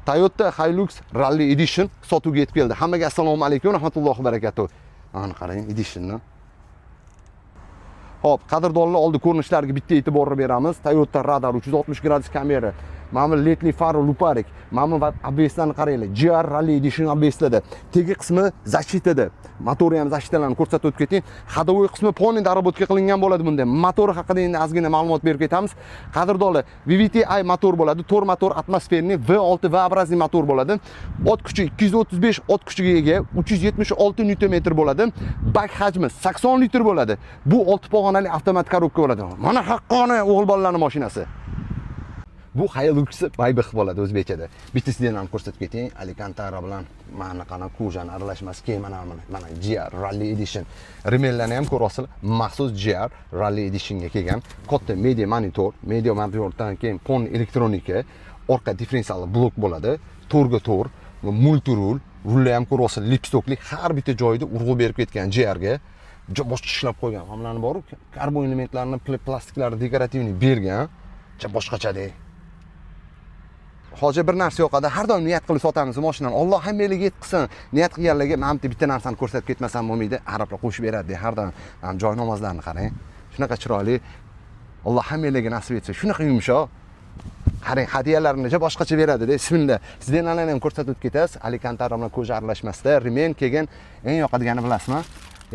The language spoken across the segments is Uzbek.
Toyota Hilux Rally Edition sotuvga yetib keldi. Hammaga assalomu alaykum, rahmatullohi va barakatuh. Ana qarang, Edition'ni. Xo'p, qadrdonlar oldi ko'rinishlariga bitta e'tibor beramiz. Toyota Radar 360 gradus kamera, mana bu ledli faro luparik, mana bu ABS'larni qaranglar. GR Rally Edition ABS'larda. Tegi qismi zashitada. Motori ham zashitalarni ko'rsatib o'tib keting. Ходовой qismi polniy darabotka qilingan bo'ladi bunda. Motori haqida endi ozgina ma'lumot berib ketamiz. Qadrdonlar, VVTi motor bo'ladi, tor motor, atmosferniy V6 V obrazli motor bo'ladi. Ot kuchi 235 ot kuchiga ega, 376 Nm bo'ladi. Bak hajmi 80 litr bo'ladi. Bu 6 pog'onali avtomat korobka bo'ladi. Mana haqqona o'g'il bolalarning mashinasi. Bu Hilux baybix bo'ladi o'zbekchada. Bittasidan ham ko'rsatib keting. Alcantara bilan mana qana kujani aralashmasi keyin mana GR Rally Edition. Remellarni ham ko'rasizlar. Maxsus GR Rally Editionga kelgan. Katta media monitordan keyin pon elektronika, orqa differensial blok bo'ladi. To'rga to'r, multirul, rullar ham ko'rasizlar, lipstokli, har bitta joyida urg'u berib ketgan GR ga. Boshqa ishlab qo'ygan. Hamlarni bor, karbon elementlarini, plastiklarni dekorativni bergan. Boshqachada. Hozir bir narsa yo'qadi. Har doim niyat qilib sotamiz mashinani. Alloh hammalarga yetqizsin. Niyat qilganlarga men bitta narsani ko'rsatib ketmasam bo'lmaydi. Arablar qo'shib beradi. Har doim joy namozlarini qarang. Shunaqa chiroyli. Alloh hammalarga nasib etsin. Shunaqa yumshoq. Qarang, hadiyalarni boshqacha beradi. Bismillah. Sidenlarni ham ko'rsatib ketasiz. Alcantara bilan koja aralashmasida remen kelgan. Eng yoqadigani bilasizmi?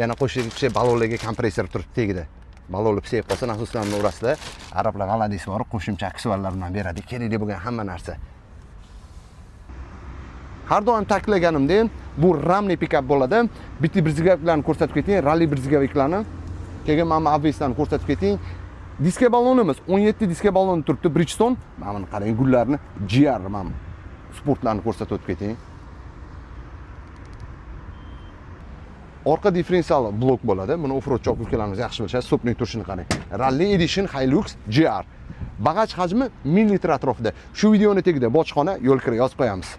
Yana qo'shimcha balonlarga kompressor turibdi tagida. Balonli pisayib qolsa, nasuslarni o'rasida arablar g'aladisi bor, qo'shimcha aksesuarlar bilan beradi. Kerakli bo'lgan hamma narsa. Har doim ta'kidlaganimdek, bu ramli pikap bo'ladi. Bitta birzigaviklarni ko'rsatib keting, rally birzigaviklarni. Keyin mana ABS'larni ko'rsatib keting. Diska balonimiz 17 diska balon turibdi, Bridgestone. Mana buni qarang, gullarni, GR mana sportlarni ko'rsatib o'tib keting. Orqa differensial blok bo'ladi. Buni off-road chopukalarimiz yaxshi bilishadi. Stopning turishini qarang. Rally Edition Hilux GR. Bagaj hajmi 1000 litr atrofida. Shu videoni tagida bojxona, yo'l kira yozib qo'yamiz.